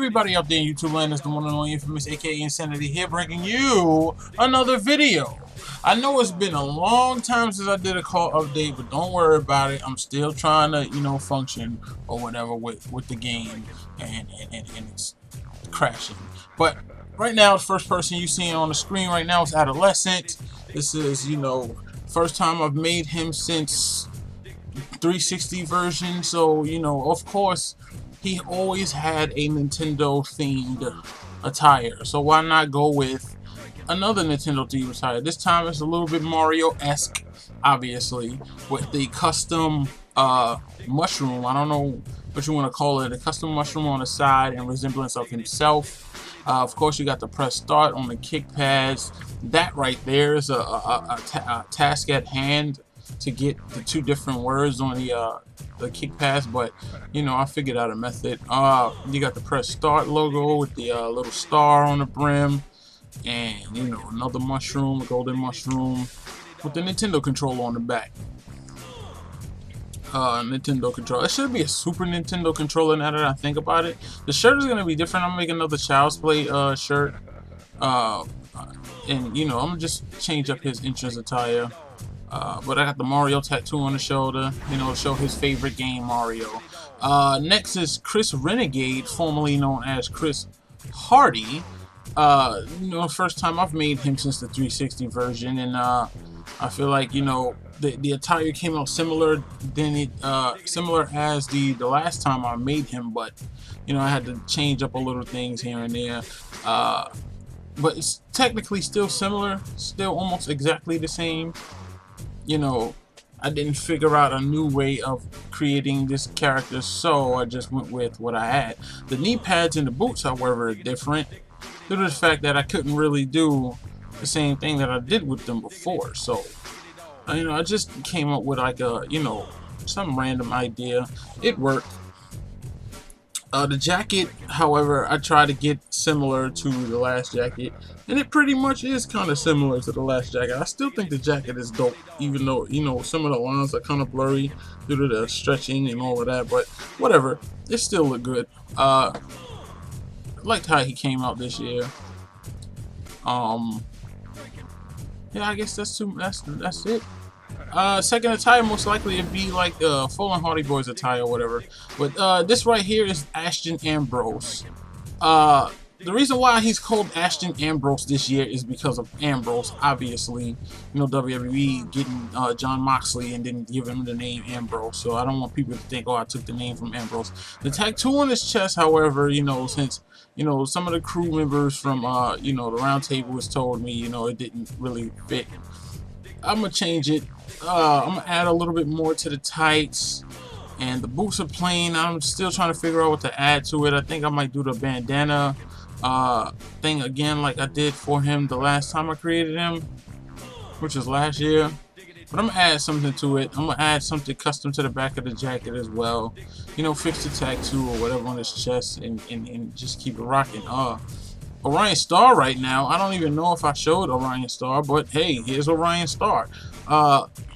everybody out there in YouTube land? It's the one and only infamous aka Insanity here, bringing you another video. I know it's been a long time since I did a CAW update, but don't worry about it. I'm still trying to, function or whatever with the game, and it's crashing. But right now, the first person you see on the screen right now is Adolescent. This is, first time I've made him since 360 version, so of course he always had a Nintendo themed attire, so why not go with another Nintendo themed attire? This time it's a little bit Mario-esque, obviously, with the custom mushroom. I don't know what you want to call it, a custom mushroom on the side in resemblance of himself. Of course, you got to press start on the kick pads. That right there is a task at hand to get the two different words on the kick pass, but I figured out a method. You got the press start logo with the little star on the brim, and another mushroom, a golden mushroom with the Nintendo controller on the back. Nintendo controller. It should be a Super Nintendo controller now that I think about it. The shirt is gonna be different. I'm making another Child's Play shirt, and I'm gonna just change up his entrance attire. But I got the Mario tattoo on the shoulder, to show his favorite game, Mario. Next is Chris Renegade, formerly known as Chris Hardy. First time I've made him since the 360 version, and I feel like the attire came out similar as the last time I made him, but I had to change up a little things here and there. But it's technically still similar, still almost exactly the same. I didn't figure out a new way of creating this character, so I just went with what I had. The knee pads and the boots, however, are different due to the fact that I couldn't really do the same thing that I did with them before. So, I just came up with like a, some random idea. It worked. The jacket, however, I tried to get similar to the last jacket, and it pretty much is kind of similar to the last jacket. I still think the jacket is dope, even though, some of the lines are kind of blurry due to the stretching and all of that, but whatever, it still looked good. I liked how he came out this year. Yeah, I guess that's it. Second attire most likely it'd be like Full and Hardy Boys attire or whatever, but this right here is Ashton Ambrose. The reason why he's called Ashton Ambrose this year is because of Ambrose, obviously. WWE getting John Moxley and didn't give him the name Ambrose, so I don't want people to think, oh, I took the name from Ambrose. The tattoo on his chest, however, since some of the crew members from the round table has told me it didn't really fit, I'm gonna change it. I'm gonna add a little bit more to the tights, and the boots are plain. I'm still trying to figure out what to add to it. I think I might do the bandana thing again like I did for him the last time I created him, which was last year. But I'm gonna add something to it. I'm gonna add something custom to the back of the jacket as well. Fix the tattoo or whatever on his chest, and just keep it rocking. Orion Star right now. I don't even know if I showed Orion Star, but hey, here's Orion Star.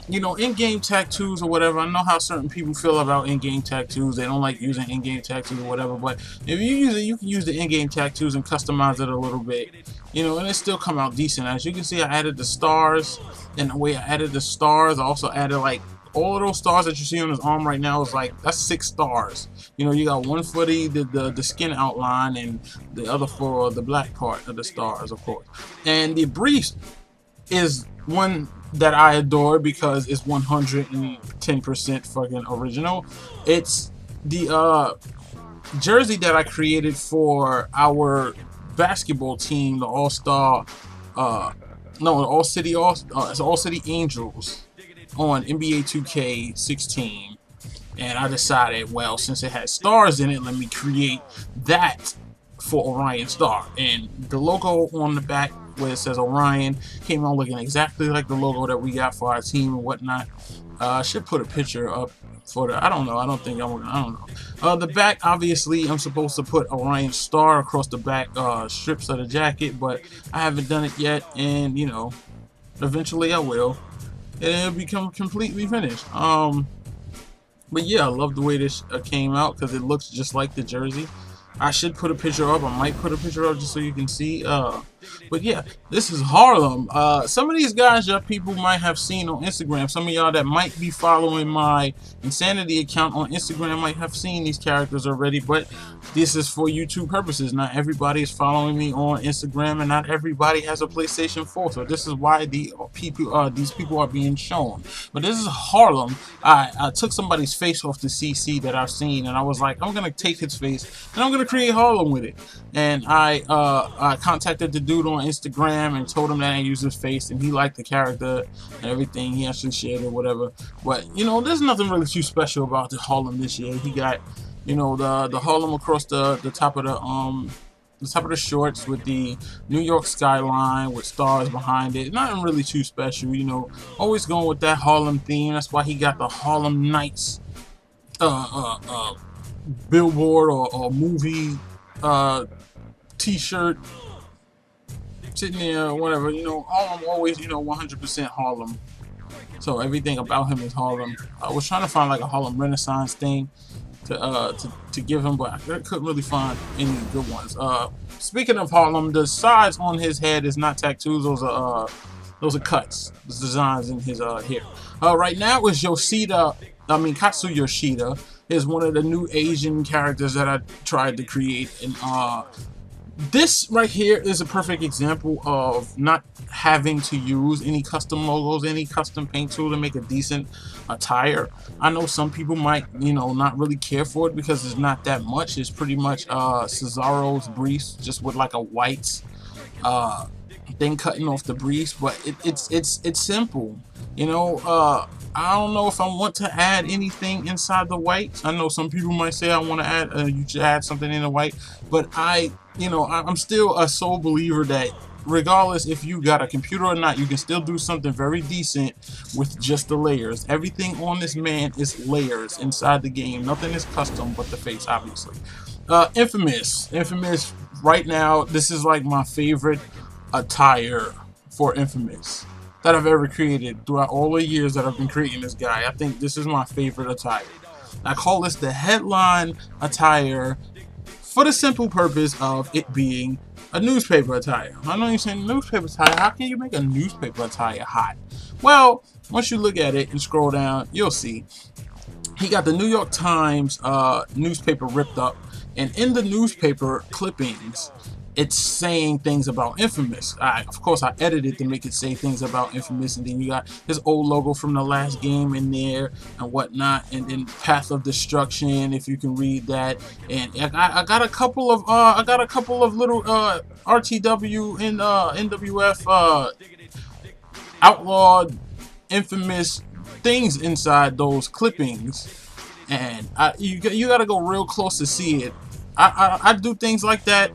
In-game tattoos or whatever. I know how certain people feel about in-game tattoos. They don't like using in-game tattoos or whatever, but if you use it, you can use the in-game tattoos and customize it a little bit, and it still come out decent. As you can see, I added the stars, and the way I added the stars, I also added like all of those stars that you see on his arm right now is like, that's 6 stars. You got one for the skin outline, and the other for the black part of the stars, of course. And the briefs is one that I adore because it's 110% fucking original. It's the jersey that I created for our basketball team, the All-Star, it's All City Angels on NBA 2K16, and I decided, well, since it had stars in it, let me create that for Orion Star. And the logo on the back where it says Orion came out looking exactly like the logo that we got for our team and whatnot. I should put a picture up for the, I don't know. The back, obviously, I'm supposed to put Orion Star across the back strips of the jacket, but I haven't done it yet, and eventually I will, and it'll become completely finished. But yeah, I love the way this came out because it looks just like the jersey. I should put a picture up. I might put a picture up just so you can see. But yeah, this is Harlem. Some of these guys y'all people might have seen on Instagram. Some of y'all that might be following my Insanity account on Instagram might have seen these characters already. But this is for YouTube purposes. Not everybody is following me on Instagram, and not everybody has a PlayStation 4. So this is why these people are being shown. But this is Harlem. I took somebody's face off the CC that I've seen, and I was like, I'm gonna take his face and I'm gonna create Harlem with it. And I contacted the dude on Instagram and told him that I used his face, and he liked the character and everything. He actually shared it, whatever. But you know, there's nothing really too special about the Harlem this year. He got, you know, the Harlem across the top of the shorts with the New York skyline with stars behind it. Nothing really too special, you know. Always going with that Harlem theme. That's why he got the Harlem Nights billboard or movie t-shirt sitting there or whatever. You know, Harlem always, you know, 100% Harlem. So everything about him is Harlem. I was trying to find like a Harlem Renaissance thing to give him, but I couldn't really find any good ones. Speaking of Harlem, the sides on his head is not tattoos. Those are cuts. Those designs in his hair. Right now is Katu Yoshida is one of the new Asian characters that I tried to create, and this right here is a perfect example of not having to use any custom logos, any custom paint tool to make a decent attire. I know some people might, you know, not really care for it because it's not that much. It's pretty much Cesaro's briefs just with like a white thing cutting off the briefs, but it's simple, you know. I don't know if I want to add anything inside the white. I know some people might say I want to add you should add something in the white, but I'm still a sole believer that regardless if you got a computer or not, you can still do something very decent with just the layers. Everything on this man is layers inside the game. Nothing is custom but the face, obviously. Infamous right now, this is like my favorite attire for Infamous that I've ever created throughout all the years that I've been creating this guy. I think this is my favorite attire. I call this the headline attire for the simple purpose of it being a newspaper attire. I know you're saying newspaper attire. How can you make a newspaper attire hot? Well, once you look at it and scroll down, you'll see he got the New York Times newspaper ripped up, and in the newspaper clippings, it's saying things about Infamous. Of course, I edited to make it say things about Infamous, and then you got his old logo from the last game in there and whatnot, and then Path of Destruction, if you can read that. And I got a couple of little RTW and NWF outlawed Infamous things inside those clippings, and you gotta go real close to see it. I do things like that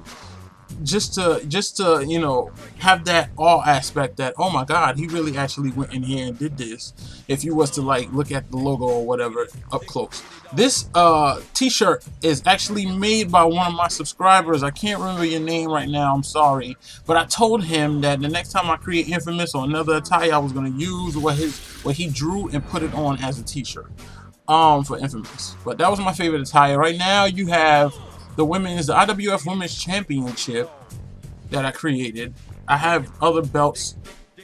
just to you know, have that awe aspect that, oh my god, he really actually went in here and did this, if you was to like look at the logo or whatever up close. This t-shirt is actually made by one of my subscribers. I can't remember your name right now, I'm sorry, but I told him that the next time I create Infamous or another attire, I was going to use what he drew and put it on as a t-shirt for Infamous. But that was my favorite attire. Right now you have the IWF Women's Championship that I created. I have other belts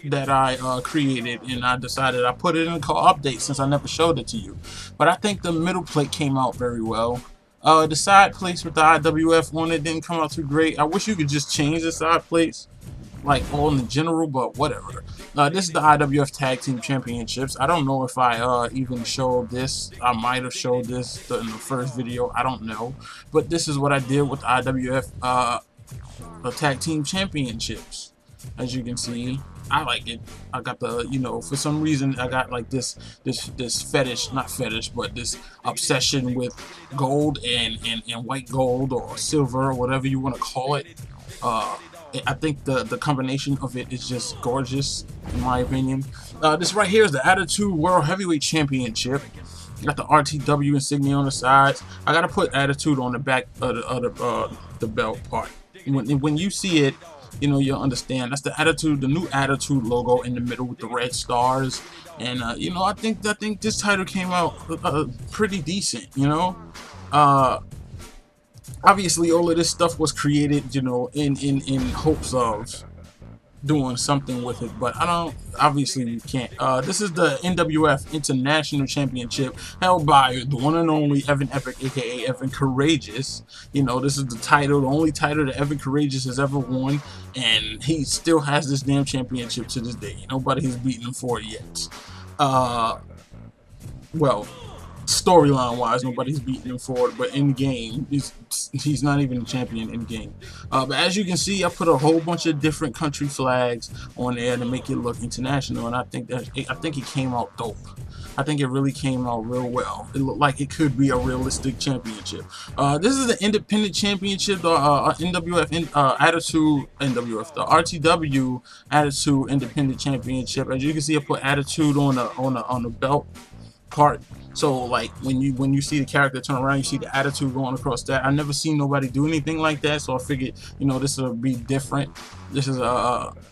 that I created, and I decided I put it in the CAW update since I never showed it to you. But I think the middle plate came out very well. The side plates with the IWF on it didn't come out too great. I wish you could just change the side plates, like all in the general, but whatever. This is the IWF Tag Team Championships. I don't know if I even showed this. I might have showed this in the first video. I don't know. But this is what I did with the IWF Tag Team Championships. As you can see, I like it. I got the, you know, for some reason I got like this fetish, not fetish, but this obsession with gold and white gold or silver or whatever you want to call it. I think the combination of it is just gorgeous, in my opinion. This right here is the Attitude World Heavyweight Championship. Got the RTW insignia on the sides. I gotta put Attitude on the back of the belt part. When you see it, you know, you'll understand. That's the Attitude, the new Attitude logo in the middle with the red stars. And you know, I think this title came out pretty decent. You know, obviously all of this stuff was created, you know, in hopes of doing something with it, but I don't, obviously you can't. This is the NWF International Championship held by the one and only Evan Epic, aka Evan Courageous. You know, this is the title, the only title that Evan Courageous has ever won, and he still has this damn championship to this day. Nobody has beaten him for it yet. Well, storyline wise, nobody's beating him for it, but in game, he's not even a champion in game. But as you can see, I put a whole bunch of different country flags on there to make it look international, and I think it came out dope. I think it really came out real well. It looked like it could be a realistic championship. This is the Independent Championship, the NWF Attitude NWF, the RTW Attitude Independent Championship. As you can see, I put Attitude on the belt part. So like when you see the character turn around, you see the attitude going across that. I never seen nobody do anything like that, so I figured, you know, this will be different. This is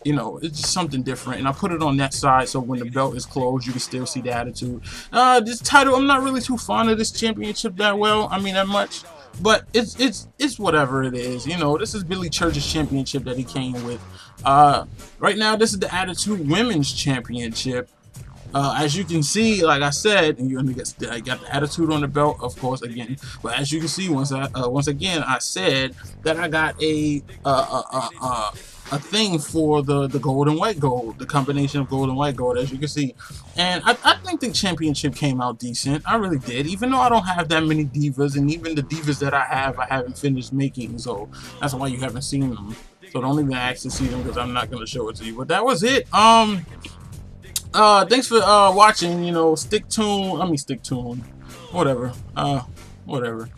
you know, it's just something different, and I put it on that side so when the belt is closed, you can still see the attitude. This title, I'm not really too fond of this championship that well. I mean, that much. But it's whatever it is, you know. This is Billy Church's championship that he came with. Right now, this is the Attitude Women's Championship. As you can see, like I said, and I got the attitude on the belt, of course, again. But as you can see, once again, I said that I got a thing for the gold and white gold, the combination of gold and white gold, as you can see. And I think the championship came out decent. I really did, even though I don't have that many divas, and even the divas that I haven't finished making, so that's why you haven't seen them. So don't even ask to see them, because I'm not gonna show it to you. But that was it. Thanks for watching. You know, stick tuned. Whatever. Whatever.